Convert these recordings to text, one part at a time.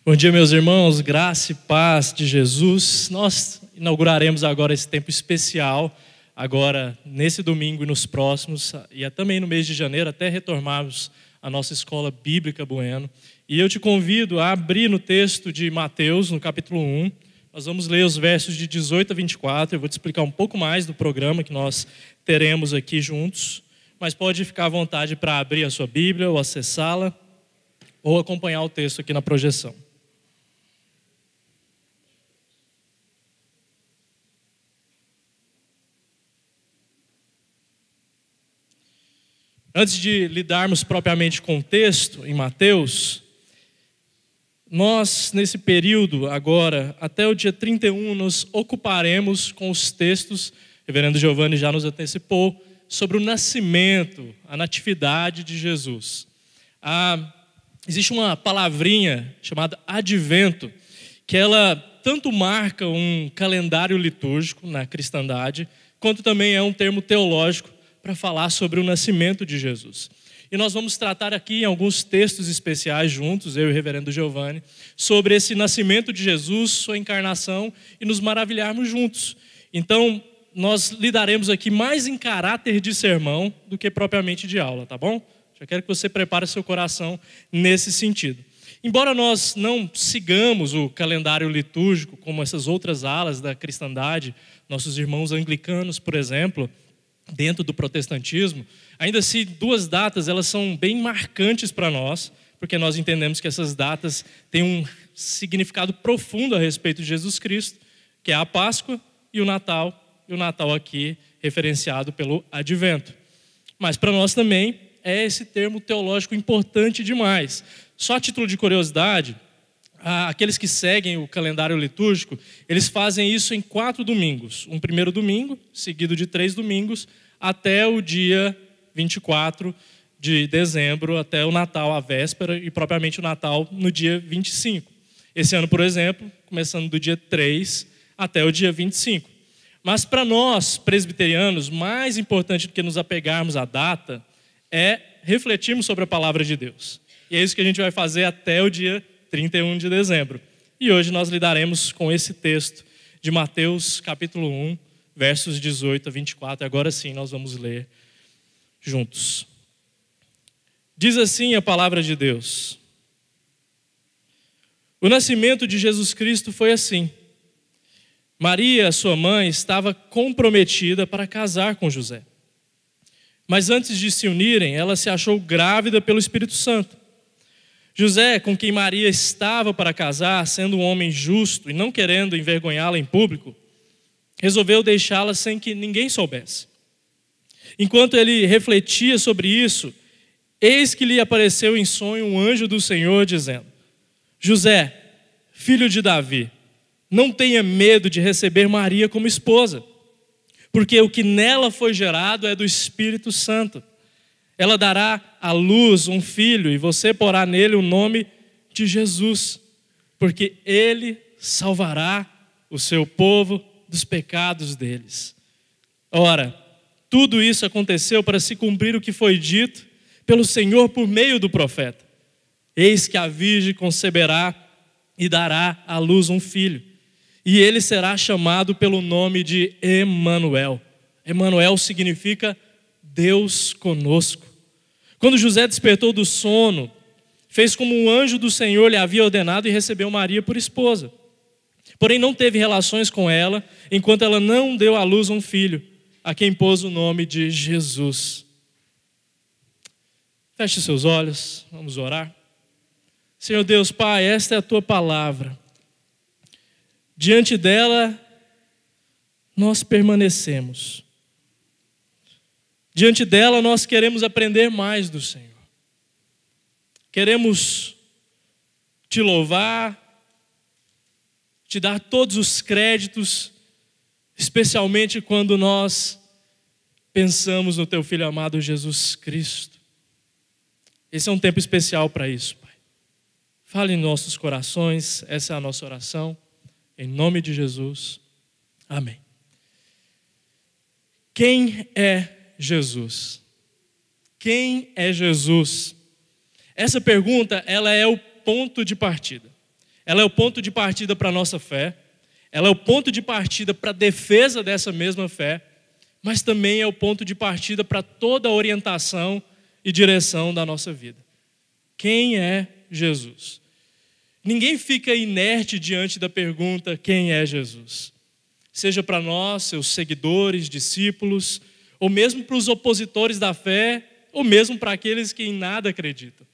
Bom dia, meus irmãos, graça e paz de Jesus. Nós inauguraremos agora esse tempo especial, agora nesse domingo e nos próximos, e também no mês de janeiro, até retomarmos a nossa escola bíblica Bueno. E eu te convido a abrir no texto de Mateus, no capítulo 1. Nós vamos ler os versos de 18 a 24. Eu vou te explicar um pouco mais do programa que nós teremos aqui juntos, mas pode ficar à vontade para abrir a sua Bíblia ou acessá-la, ou acompanhar o texto aqui na projeção. Antes de lidarmos propriamente com o texto, em Mateus, nós, nesse período agora, até o dia 31, nos ocuparemos com os textos, o reverendo Giovanni já nos antecipou, sobre o nascimento, a natividade de Jesus. Existe uma palavrinha chamada advento, que ela tanto marca um calendário litúrgico na cristandade, quanto também é um termo teológico para falar sobre o nascimento de Jesus. E nós vamos tratar aqui em alguns textos especiais juntos, eu e o reverendo Giovanni, sobre esse nascimento de Jesus, sua encarnação, e nos maravilharmos juntos. Então, nós lidaremos aqui mais em caráter de sermão do que propriamente de aula, tá bom? Já quero que você prepare seu coração nesse sentido. Embora nós não sigamos o calendário litúrgico como essas outras alas da cristandade, nossos irmãos anglicanos, por exemplo, dentro do protestantismo, ainda assim, duas datas elas são bem marcantes para nós, porque nós entendemos que essas datas têm um significado profundo a respeito de Jesus Cristo, que é a Páscoa e o Natal aqui referenciado pelo Advento. Mas para nós também é esse termo teológico importante demais. Só a título de curiosidade, aqueles que seguem o calendário litúrgico, eles fazem isso em 4 domingos. Um primeiro domingo, seguido de 3 domingos, até o dia 24 de dezembro, até o Natal, a véspera, e propriamente o Natal no dia 25. Esse ano, por exemplo, começando do dia 3 até o dia 25. Mas para nós, presbiterianos, mais importante do que nos apegarmos à data, é refletirmos sobre a palavra de Deus. E é isso que a gente vai fazer até o dia 31 de dezembro. E hoje nós lidaremos com esse texto de Mateus, capítulo 1, versos 18 a 24. Agora sim nós vamos ler juntos. Diz assim a palavra de Deus: O nascimento de Jesus Cristo foi assim. Maria, sua mãe, estava comprometida para casar com José. Mas antes de se unirem, ela se achou grávida pelo Espírito Santo. José, com quem Maria estava para casar, sendo um homem justo e não querendo envergonhá-la em público, resolveu deixá-la sem que ninguém soubesse. Enquanto ele refletia sobre isso, eis que lhe apareceu em sonho um anjo do Senhor, dizendo: José, filho de Davi, não tenha medo de receber Maria como esposa, porque o que nela foi gerado é do Espírito Santo. Ela dará à luz um filho e você porá nele o nome de Jesus, porque ele salvará o seu povo dos pecados deles. Ora, tudo isso aconteceu para se cumprir o que foi dito pelo Senhor por meio do profeta. Eis que a virgem conceberá e dará à luz um filho, e ele será chamado pelo nome de Emanuel. Emanuel significa Deus conosco. Quando José despertou do sono, fez como um anjo do Senhor lhe havia ordenado e recebeu Maria por esposa. Porém não teve relações com ela, enquanto ela não deu à luz um filho, a quem pôs o nome de Jesus. Feche seus olhos, vamos orar. Senhor Deus, Pai, esta é a Tua palavra. Diante dela, nós permanecemos. Diante dela, nós queremos aprender mais do Senhor. Queremos Te louvar, Te dar todos os créditos, especialmente quando nós pensamos no Teu Filho amado Jesus Cristo. Esse é um tempo especial para isso, Pai. Fale em nossos corações, essa é a nossa oração, em nome de Jesus. Amém. Quem é Jesus? Quem é Jesus? Essa pergunta, ela é o ponto de partida. ela é o ponto de partida para a nossa fé, ela é o ponto de partida para a defesa dessa mesma fé, mas também é o ponto de partida para toda a orientação e direção da nossa vida. Quem é Jesus? Ninguém fica inerte diante da pergunta: quem é Jesus? Seja para nós, seus seguidores, discípulos, ou mesmo para os opositores da fé, ou mesmo para aqueles que em nada acreditam.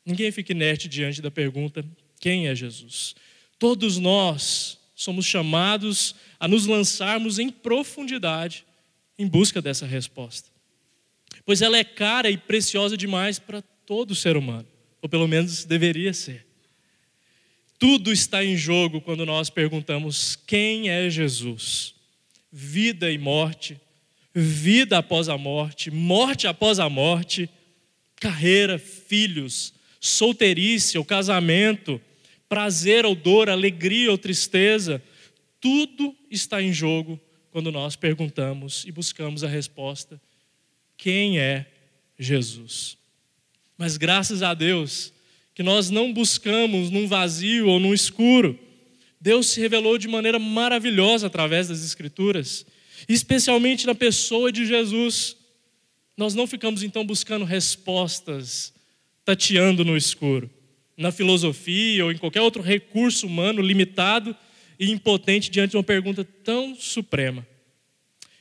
Ninguém fica inerte diante da pergunta: quem é Jesus? Todos nós somos chamados a nos lançarmos em profundidade em busca dessa resposta. Pois ela é cara e preciosa demais para todo ser humano, ou pelo menos deveria ser. Tudo está em jogo quando nós perguntamos: quem é Jesus? Vida e morte, vida após a morte, morte após a morte, carreira, filhos, solteirice ou casamento, prazer ou dor, alegria ou tristeza, tudo está em jogo quando nós perguntamos e buscamos a resposta: quem é Jesus? Mas graças a Deus que nós não buscamos num vazio ou num escuro. Deus se revelou de maneira maravilhosa através das Escrituras, especialmente na pessoa de Jesus. Nós não ficamos então buscando respostas, tateando no escuro, na filosofia ou em qualquer outro recurso humano limitado e impotente diante de uma pergunta tão suprema.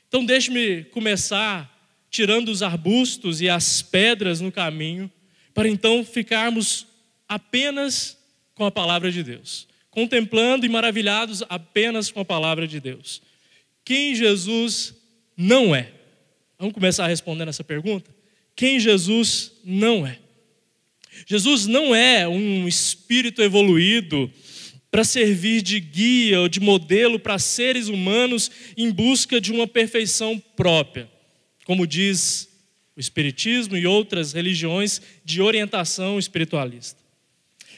Então deixe-me começar tirando os arbustos e as pedras no caminho, para então ficarmos apenas com a palavra de Deus, contemplando e maravilhados apenas com a palavra de Deus. Quem Jesus não é? Vamos começar respondendo essa pergunta? Quem Jesus não é? Jesus não é um espírito evoluído para servir de guia ou de modelo para seres humanos em busca de uma perfeição própria, como diz o Espiritismo e outras religiões de orientação espiritualista.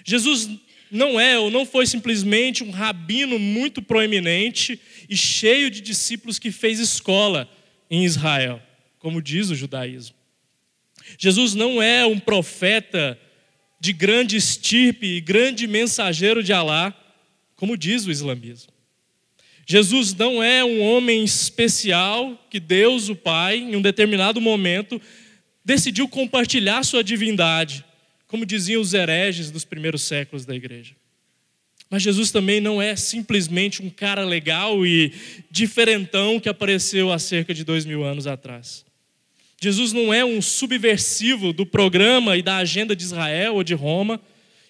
Jesus não é ou não foi simplesmente um rabino muito proeminente e cheio de discípulos que fez escola em Israel, como diz o judaísmo. Jesus não é um profeta de grande estirpe e grande mensageiro de Alá, como diz o islamismo. Jesus não é um homem especial que Deus, o Pai, em um determinado momento, decidiu compartilhar sua divindade, como diziam os hereges dos primeiros séculos da igreja. Mas Jesus também não é simplesmente um cara legal e diferentão que apareceu há cerca de 2000 anos atrás. Jesus não é um subversivo do programa e da agenda de Israel ou de Roma,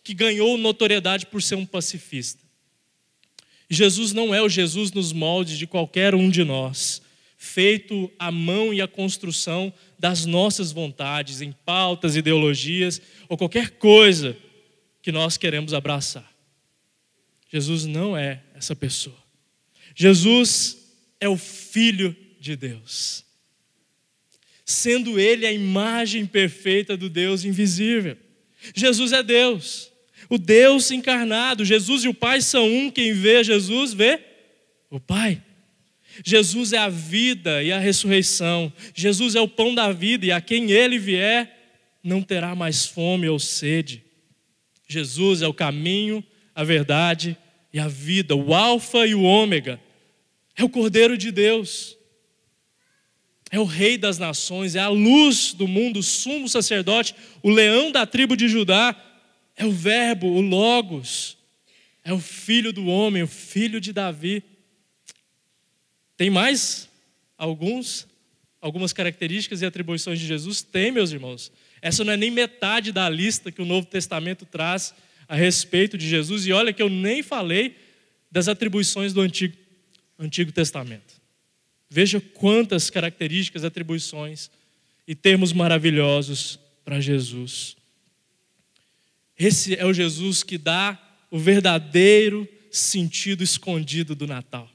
que ganhou notoriedade por ser um pacifista. Jesus não é o Jesus nos moldes de qualquer um de nós, feito à mão e à construção das nossas vontades, em pautas, ideologias ou qualquer coisa que nós queremos abraçar. Jesus não é essa pessoa. Jesus é o Filho de Deus, sendo Ele a imagem perfeita do Deus invisível. Jesus é Deus, o Deus encarnado. Jesus e o Pai são um. Quem vê Jesus vê o Pai. Jesus é a vida e a ressurreição. Jesus é o pão da vida, e a quem Ele vier não terá mais fome ou sede. Jesus é o caminho, a verdade e a vida, o alfa e o ômega. É o Cordeiro de Deus, é o Rei das nações, é a luz do mundo, o sumo sacerdote, o leão da tribo de Judá, é o Verbo, o Logos, é o Filho do homem, o Filho de Davi. Tem mais algumas características e atribuições de Jesus? Tem, meus irmãos. Essa não é nem metade da lista que o Novo Testamento traz a respeito de Jesus. E olha que eu nem falei das atribuições do Antigo Testamento. Veja quantas características, atribuições e termos maravilhosos para Jesus. Esse é o Jesus que dá o verdadeiro sentido escondido do Natal.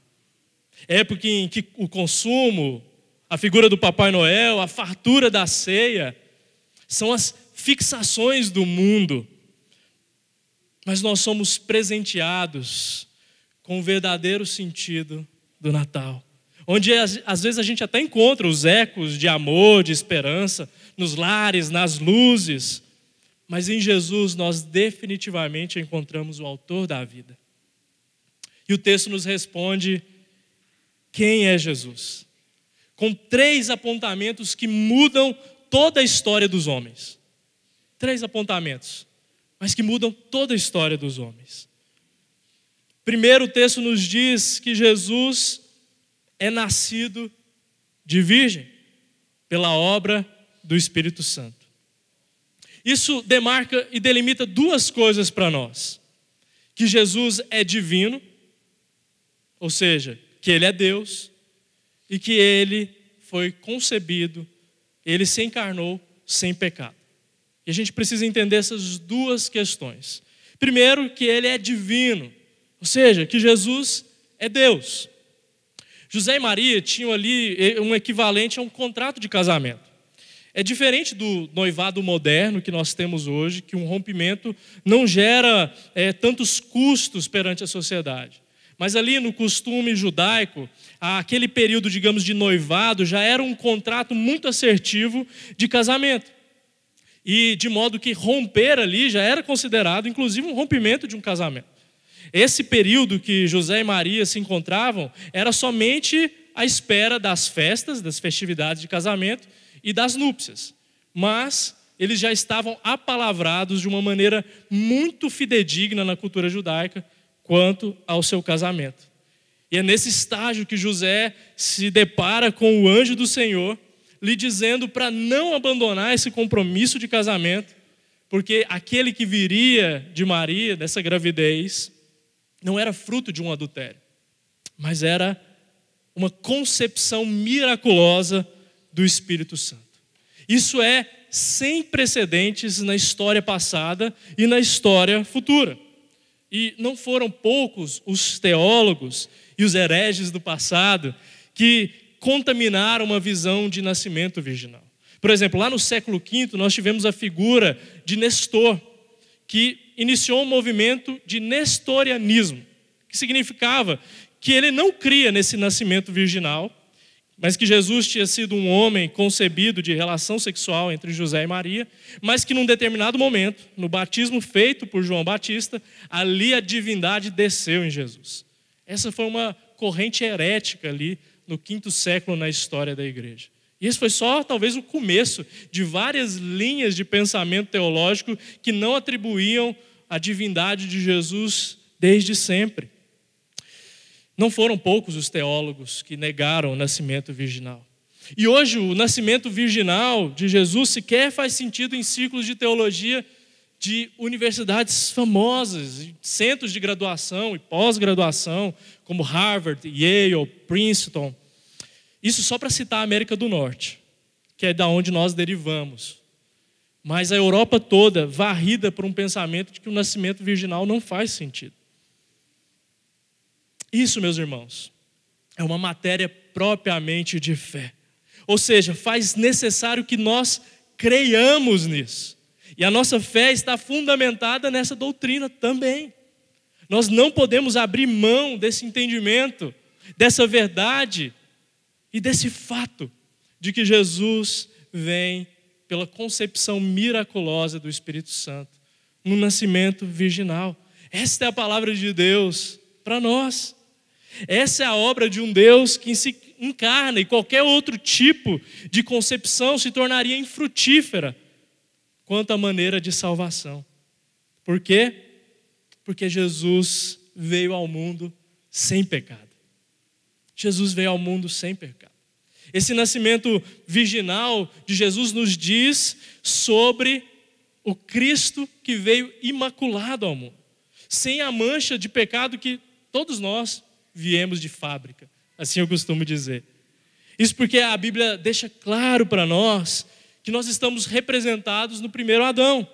Época em que o consumo, a figura do Papai Noel, a fartura da ceia, são as fixações do mundo. Mas nós somos presenteados com o verdadeiro sentido do Natal, onde às vezes a gente até encontra os ecos de amor, de esperança, nos lares, nas luzes, mas em Jesus nós definitivamente encontramos o autor da vida. E o texto nos responde: quem é Jesus? Com 3 apontamentos que mudam toda a história dos homens. 3 apontamentos, mas que mudam toda a história dos homens. Primeiro, o texto nos diz que Jesus é nascido de virgem, pela obra do Espírito Santo. Isso demarca e delimita 2 coisas para nós: que Jesus é divino, ou seja, que Ele é Deus, e que Ele foi concebido, Ele se encarnou sem pecado. E a gente precisa entender essas 2 questões. Primeiro, que Ele é divino, ou seja, que Jesus é Deus. José e Maria tinham ali um equivalente a um contrato de casamento. É diferente do noivado moderno que nós temos hoje, que um rompimento não gera tantos custos perante a sociedade. Mas ali no costume judaico, aquele período, digamos, de noivado já era um contrato muito assertivo de casamento. E de modo que romper ali já era considerado, inclusive, um rompimento de um casamento. Esse período que José e Maria se encontravam era somente à espera das festas, das festividades de casamento e das núpcias. Mas eles já estavam apalavrados de uma maneira muito fidedigna na cultura judaica quanto ao seu casamento. E é nesse estágio que José se depara com o anjo do Senhor, lhe dizendo para não abandonar esse compromisso de casamento, porque aquele que viria de Maria, dessa gravidez, não era fruto de um adultério, mas era uma concepção miraculosa do Espírito Santo. Isso é sem precedentes na história passada e na história futura. E não foram poucos os teólogos e os hereges do passado que contaminaram uma visão de nascimento virginal. Por exemplo, lá no século V, nós tivemos a figura de Nestor, que iniciou um movimento de nestorianismo, que significava que ele não cria nesse nascimento virginal, mas que Jesus tinha sido um homem concebido de relação sexual entre José e Maria, mas que num determinado momento, no batismo feito por João Batista, ali a divindade desceu em Jesus. Essa foi uma corrente herética ali no V século na história da igreja. E esse foi só talvez o começo de várias linhas de pensamento teológico que não atribuíam a divindade de Jesus desde sempre. Não foram poucos os teólogos que negaram o nascimento virginal. E hoje o nascimento virginal de Jesus sequer faz sentido em círculos de teologia de universidades famosas, centros de graduação e pós-graduação, como Harvard, Yale, Princeton. Isso só para citar a América do Norte, que é da onde nós derivamos. Mas a Europa toda varrida por um pensamento de que o nascimento virginal não faz sentido. Isso, meus irmãos, é uma matéria propriamente de fé. Ou seja, faz necessário que nós creiamos nisso. E a nossa fé está fundamentada nessa doutrina também. Nós não podemos abrir mão desse entendimento, dessa verdade e desse fato de que Jesus vem pela concepção miraculosa do Espírito Santo, no nascimento virginal. Esta é a palavra de Deus para nós. Essa é a obra de um Deus que se encarna, e qualquer outro tipo de concepção se tornaria infrutífera quanto à maneira de salvação. Por quê? Porque Jesus veio ao mundo sem pecado. Jesus veio ao mundo sem pecado. Esse nascimento virginal de Jesus nos diz sobre o Cristo que veio imaculado ao mundo, sem a mancha de pecado que todos nós viemos de fábrica, assim eu costumo dizer. Isso porque a Bíblia deixa claro para nós que nós estamos representados no primeiro Adão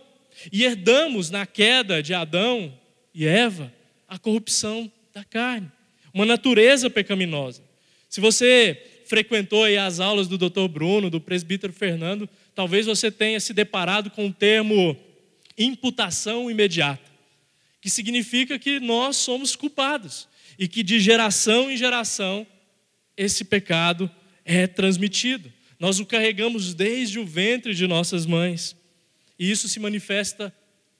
e herdamos na queda de Adão e Eva a corrupção da carne, uma natureza pecaminosa. Se você frequentou aí as aulas do Dr. Bruno, do presbítero Fernando, talvez você tenha se deparado com o termo imputação imediata, que significa que nós somos culpados e que de geração em geração esse pecado é transmitido. Nós o carregamos desde o ventre de nossas mães. E isso se manifesta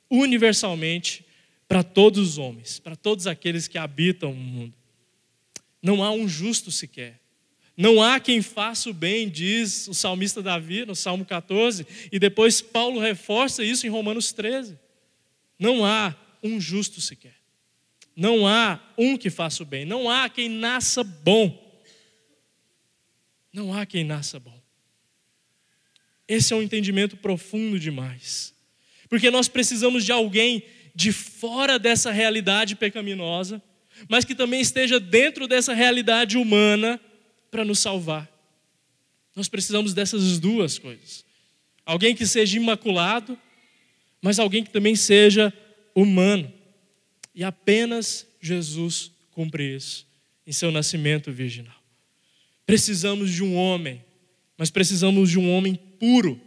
universalmente para todos os homens, para todos aqueles que habitam o mundo. Não há um justo sequer. Não há quem faça o bem, diz o salmista Davi no Salmo 14, e depois Paulo reforça isso em Romanos 13. Não há um justo sequer. Não há um que faça o bem. Não há quem nasça bom. Não há quem nasça bom. Esse é um entendimento profundo demais. Porque nós precisamos de alguém de fora dessa realidade pecaminosa, mas que também esteja dentro dessa realidade humana para nos salvar. Nós precisamos dessas duas coisas. Alguém que seja imaculado, mas alguém que também seja humano. E apenas Jesus cumpre isso em seu nascimento virginal. Precisamos de um homem, mas precisamos de um homem puro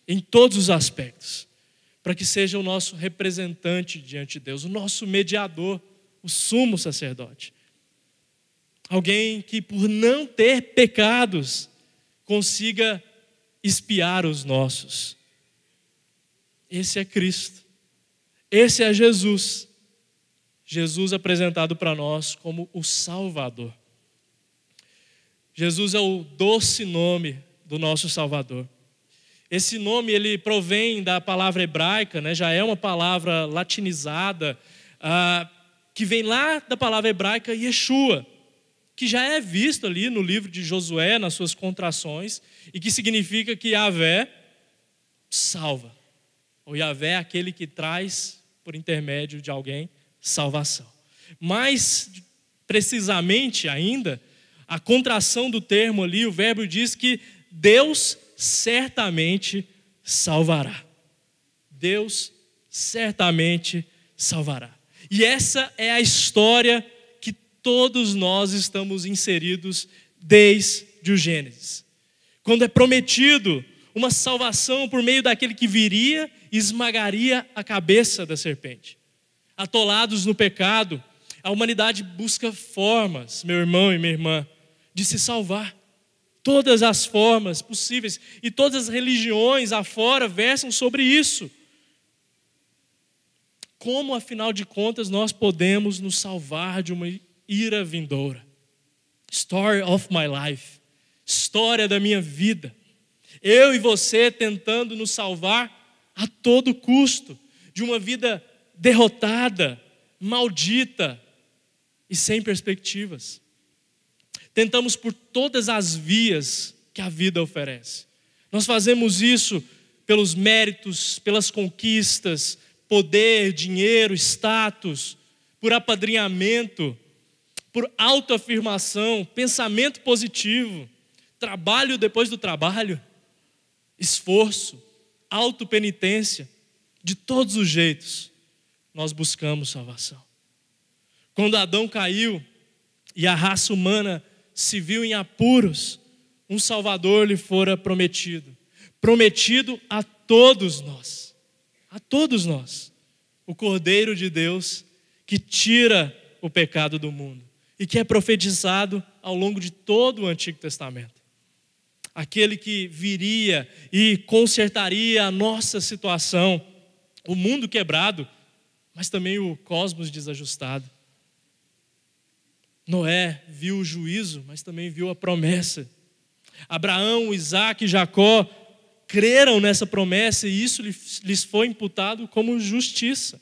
em todos os aspectos, para que seja o nosso representante diante de Deus, o nosso mediador, o sumo sacerdote. Alguém que, por não ter pecados, consiga expiar os nossos. Esse é Cristo. Esse é Jesus. Jesus apresentado para nós como o Salvador. Jesus é o doce nome do nosso Salvador. Esse nome ele provém da palavra hebraica, né? Já é uma palavra latinizada, que vem lá da palavra hebraica Yeshua, que já é visto ali no livro de Josué, nas suas contrações, e que significa que Yahvé salva. Ou Yahvé é aquele que traz, por intermédio de alguém, salvação. Mais precisamente ainda, a contração do termo ali, o verbo diz que Deus certamente salvará. Deus certamente salvará. E essa é a história que todos nós estamos inseridos desde o Gênesis. Quando é prometido uma salvação por meio daquele que viria e esmagaria a cabeça da serpente. Atolados no pecado, a humanidade busca formas, meu irmão e minha irmã, de se salvar. Todas as formas possíveis. E todas as religiões afora versam sobre isso. Como, afinal de contas, nós podemos nos salvar de uma ira vindoura? Story of my life. História da minha vida. Eu e você tentando nos salvar a todo custo de uma vida derrotada, maldita e sem perspectivas. Tentamos por todas as vias que a vida oferece. Nós fazemos isso pelos méritos, pelas conquistas, poder, dinheiro, status, por apadrinhamento, por autoafirmação, pensamento positivo, trabalho depois do trabalho, esforço, autopenitência. De todos os jeitos, nós buscamos salvação. Quando Adão caiu e a raça humana se viu em apuros, um Salvador lhe fora prometido. Prometido a todos nós. A todos nós. O Cordeiro de Deus que tira o pecado do mundo. E que é profetizado ao longo de todo o Antigo Testamento. Aquele que viria e consertaria a nossa situação. O mundo quebrado, mas também o cosmos desajustado. Noé viu o juízo, mas também viu a promessa. Abraão, Isaac e Jacó creram nessa promessa e isso lhes foi imputado como justiça.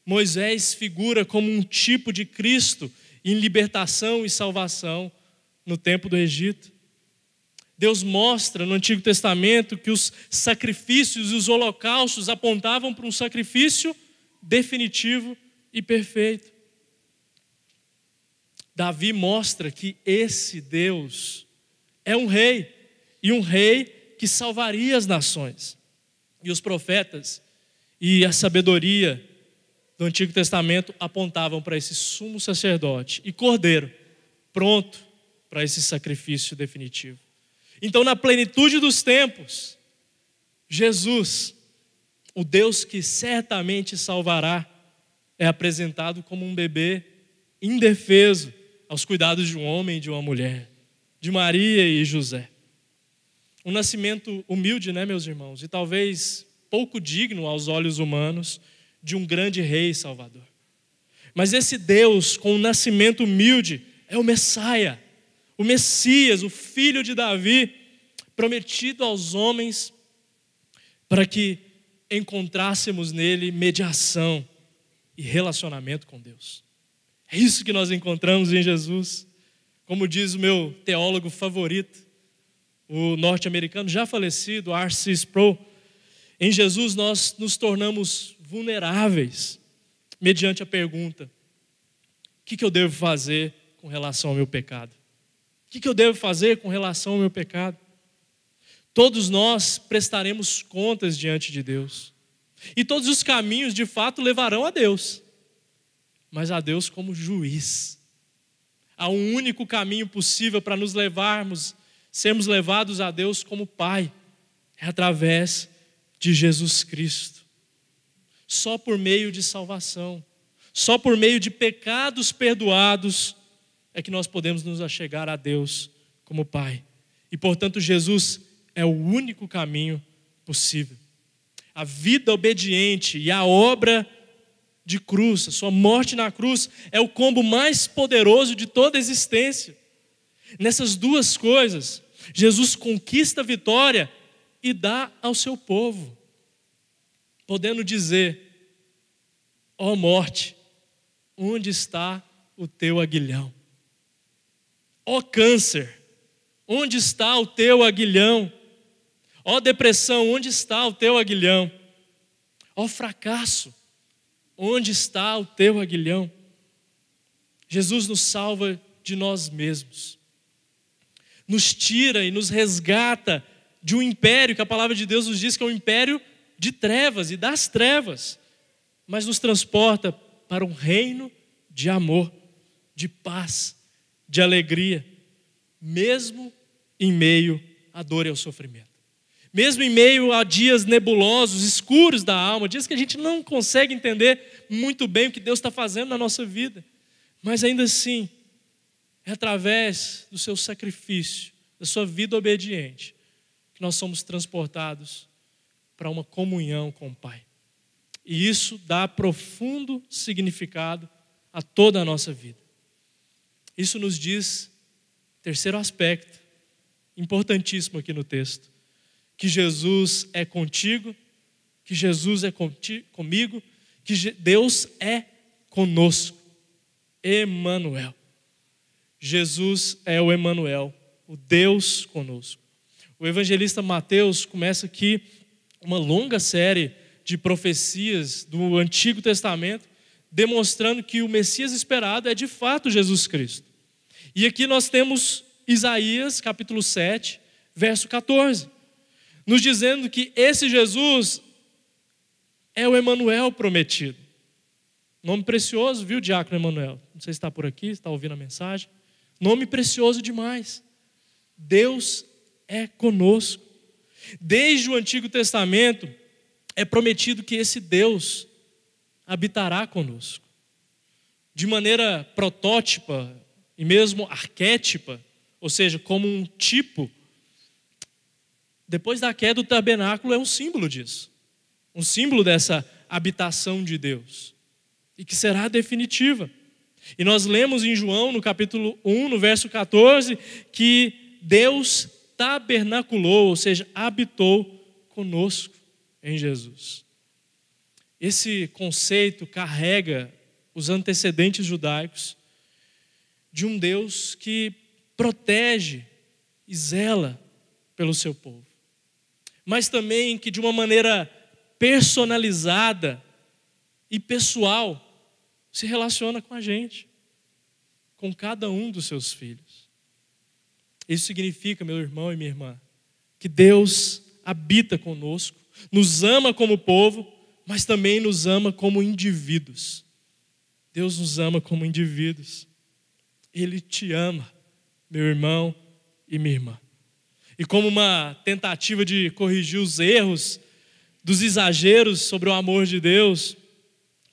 Moisés figura como um tipo de Cristo em libertação e salvação no tempo do Egito. Deus mostra no Antigo Testamento que os sacrifícios e os holocaustos apontavam para um sacrifício definitivo e perfeito. Davi mostra que esse Deus é um rei, e um rei que salvaria as nações. E os profetas e a sabedoria do Antigo Testamento apontavam para esse sumo sacerdote e cordeiro, pronto para esse sacrifício definitivo. Então, na plenitude dos tempos, Jesus, o Deus que certamente salvará, é apresentado como um bebê indefeso aos cuidados de um homem e de uma mulher, de Maria e José. Um nascimento humilde, né, meus irmãos? E talvez pouco digno aos olhos humanos de um grande rei e salvador. Mas esse Deus, com um nascimento humilde, é o Messias, o Messias, o filho de Davi, prometido aos homens para que encontrássemos nele mediação e relacionamento com Deus. É isso que nós encontramos em Jesus. Como diz o meu teólogo favorito, o norte-americano já falecido, R.C. Sproul, em Jesus nós nos tornamos vulneráveis mediante a pergunta: o que eu devo fazer com relação ao meu pecado? O que eu devo fazer com relação ao meu pecado? Todos nós prestaremos contas diante de Deus. E todos os caminhos, de fato, levarão a Deus. Mas a Deus como juiz. Há um único caminho possível para nos levarmos, sermos levados a Deus como Pai. É através de Jesus Cristo. Só por meio de salvação, só por meio de pecados perdoados, é que nós podemos nos achegar a Deus como Pai. E, portanto, Jesus é o único caminho possível. A vida obediente e a obra de cruz, a sua morte na cruz, é o combo mais poderoso de toda a existência. Nessas duas coisas, Jesus conquista a vitória e dá ao seu povo, podendo dizer: ó morte, onde está o teu aguilhão? Ó câncer, onde está o teu aguilhão? Ó depressão, onde está o teu aguilhão? Ó fracasso, onde está o teu aguilhão? Jesus nos salva de nós mesmos, nos tira e nos resgata de um império que a palavra de Deus nos diz que é um império de trevas e das trevas, mas nos transporta para um reino de amor, de paz, de alegria, mesmo em meio à dor e ao sofrimento. Mesmo em meio a dias nebulosos, escuros da alma, dias que a gente não consegue entender muito bem o que Deus está fazendo na nossa vida. Mas ainda assim, é através do seu sacrifício, da sua vida obediente, que nós somos transportados para uma comunhão com o Pai. E isso dá profundo significado a toda a nossa vida. Isso nos diz, terceiro aspecto, importantíssimo aqui no texto, que Jesus é contigo, que Jesus é comigo, que Deus é conosco. Emanuel. Jesus é o Emanuel, o Deus conosco. O evangelista Mateus começa aqui uma longa série de profecias do Antigo Testamento, demonstrando que o Messias esperado é de fato Jesus Cristo. E aqui nós temos Isaías, capítulo 7, verso 14. Nos dizendo que esse Jesus é o Emanuel prometido. Nome precioso, viu, diácono Emanuel? Não sei se está por aqui, se está ouvindo a mensagem. Nome precioso demais. Deus é conosco. Desde o Antigo Testamento é prometido que esse Deus habitará conosco. De maneira protótipa e mesmo arquétipa, ou seja, como um tipo. Depois da queda, o tabernáculo é um símbolo disso. Um símbolo dessa habitação de Deus. E que será definitiva. E nós lemos em João, no capítulo 1, no verso 14, que Deus tabernaculou, ou seja, habitou conosco em Jesus. Esse conceito carrega os antecedentes judaicos de um Deus que protege e zela pelo seu povo. Mas também que de uma maneira personalizada e pessoal se relaciona com a gente, com cada um dos seus filhos. Isso significa, meu irmão e minha irmã, que Deus habita conosco, nos ama como povo, mas também nos ama como indivíduos. Deus nos ama como indivíduos. Ele te ama, meu irmão e minha irmã. E como uma tentativa de corrigir os erros dos exageros sobre o amor de Deus,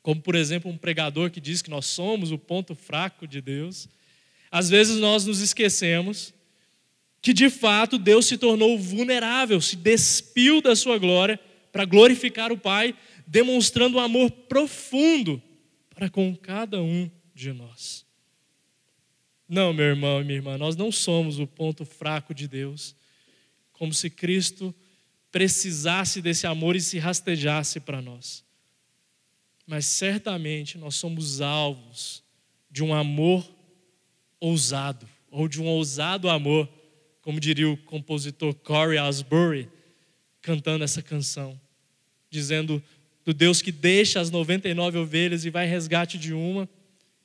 como por exemplo um pregador que diz que nós somos o ponto fraco de Deus, às vezes nós nos esquecemos que de fato Deus se tornou vulnerável, se despiu da sua glória para glorificar o Pai, demonstrando um amor profundo para com cada um de nós. Não, meu irmão e minha irmã, nós não somos o ponto fraco de Deus, como se Cristo precisasse desse amor e se rastejasse para nós. Mas certamente nós somos alvos de um amor ousado, ou de um ousado amor, como diria o compositor Corey Asbury, cantando essa canção, dizendo do Deus que deixa as 99 ovelhas e vai em resgate de uma,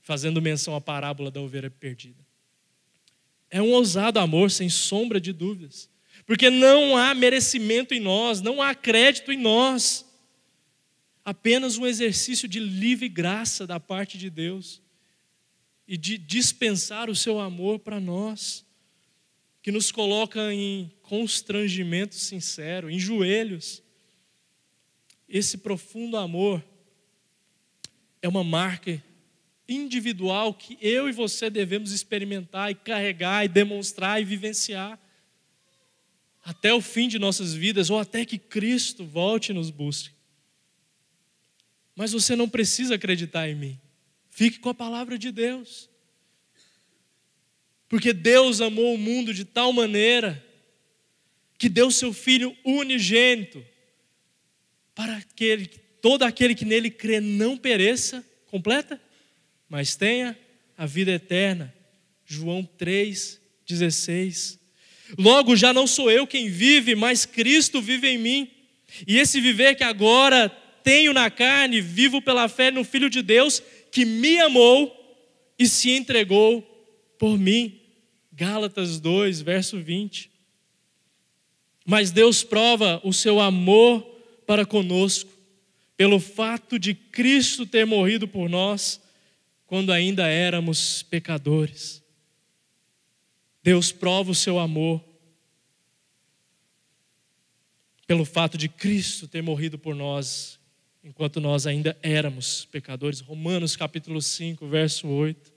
fazendo menção à parábola da ovelha perdida. É um ousado amor, sem sombra de dúvidas, porque não há merecimento em nós, não há crédito em nós, apenas um exercício de livre graça da parte de Deus e de dispensar o seu amor para nós, que nos coloca em constrangimento sincero, em joelhos. Esse profundo amor é uma marca individual que eu e você devemos experimentar e carregar e demonstrar e vivenciar até o fim de nossas vidas, ou até que Cristo volte e nos busque. Mas você não precisa acreditar em mim. Fique com a palavra de Deus. Porque Deus amou o mundo de tal maneira que deu seu Filho unigênito para que todo aquele que nele crê não pereça, completa, mas tenha a vida eterna. João 3,16. Logo já não sou eu quem vive, mas Cristo vive em mim. E esse viver que agora tenho na carne, vivo pela fé no Filho de Deus, que me amou e se entregou por mim. Gálatas 2, verso 20. Mas Deus prova o seu amor para conosco, pelo fato de Cristo ter morrido por nós, quando ainda éramos pecadores. Deus prova o seu amor pelo fato de Cristo ter morrido por nós, enquanto nós ainda éramos pecadores. Romanos capítulo 5, verso 8.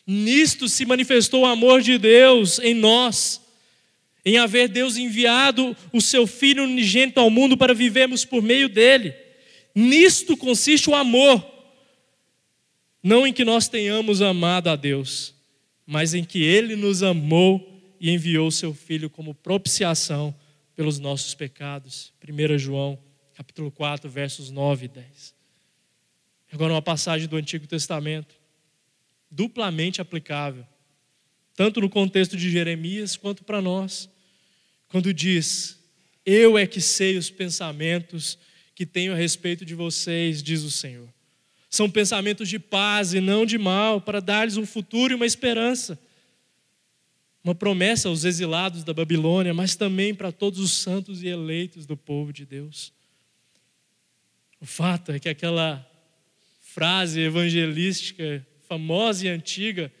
Nisto se manifestou o amor de Deus em nós, em haver Deus enviado o seu Filho unigênito ao mundo para vivermos por meio dele. Nisto consiste o amor, não em que nós tenhamos amado a Deus, mas em que Ele nos amou e enviou o seu Filho como propiciação pelos nossos pecados. 1 João, capítulo 4, versos 9 e 10. Agora uma passagem do Antigo Testamento, duplamente aplicável, tanto no contexto de Jeremias quanto para nós, quando diz: eu é que sei os pensamentos que tenho a respeito de vocês, diz o Senhor. São pensamentos de paz e não de mal, para dar-lhes um futuro e uma esperança. Uma promessa aos exilados da Babilônia, mas também para todos os santos e eleitos do povo de Deus. O fato é que aquela frase evangelística famosa e antiga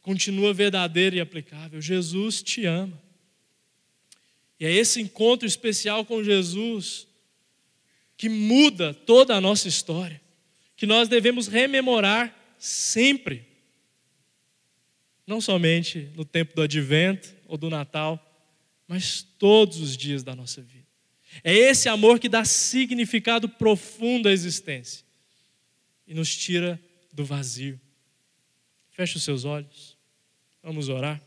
continua verdadeira e aplicável. Jesus te ama. E é esse encontro especial com Jesus que muda toda a nossa história, que nós devemos rememorar sempre. Não somente no tempo do Advento ou do Natal, mas todos os dias da nossa vida. É esse amor que dá significado profundo à existência e nos tira do vazio. Feche os seus olhos, vamos orar.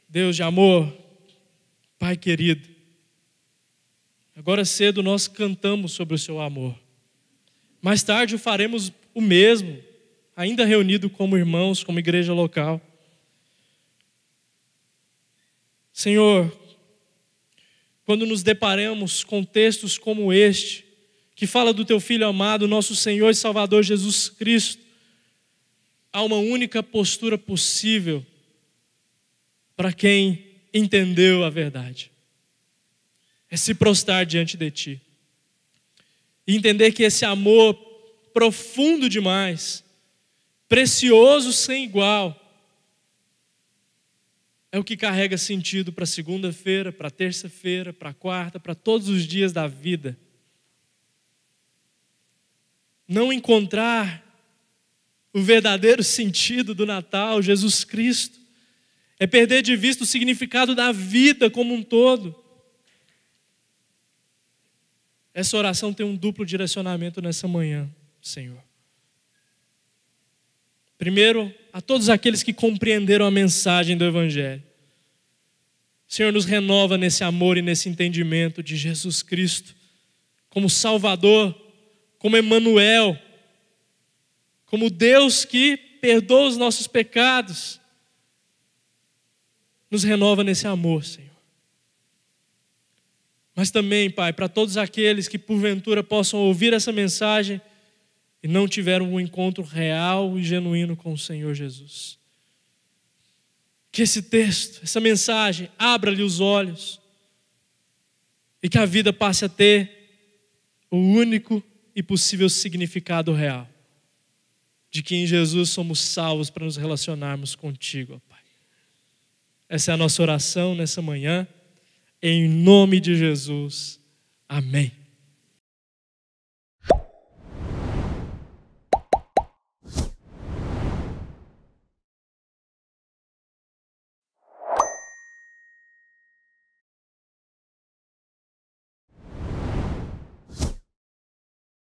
Deus de amor, Pai querido, agora cedo nós cantamos sobre o seu amor. Mais tarde faremos o mesmo, ainda reunido como irmãos, como igreja local. Senhor, quando nos deparamos com textos como este, que fala do teu Filho amado, nosso Senhor e Salvador Jesus Cristo, há uma única postura possível para quem entendeu a verdade. É se prostrar diante de ti. E entender que esse amor profundo demais, precioso sem igual, é o que carrega sentido para segunda-feira, para terça-feira, para quarta, para todos os dias da vida. Não encontrar o verdadeiro sentido do Natal, Jesus Cristo, É perder de vista o significado da vida como um todo. Essa oração tem um duplo direcionamento nessa manhã, Senhor. Primeiro, a todos aqueles que compreenderam a mensagem do Evangelho. Senhor, nos renova nesse amor e nesse entendimento de Jesus Cristo como Salvador, como Emanuel, como Deus que perdoa os nossos pecados. Nos renova nesse amor, Senhor. Mas também, Pai, para todos aqueles que porventura possam ouvir essa mensagem e não tiveram um encontro real e genuíno com o Senhor Jesus. Que esse texto, essa mensagem, abra-lhe os olhos e que a vida passe a ter o único e possível significado real de que em Jesus somos salvos para nos relacionarmos contigo, ó Pai. Essa é a nossa oração nessa manhã. Em nome de Jesus. Amém.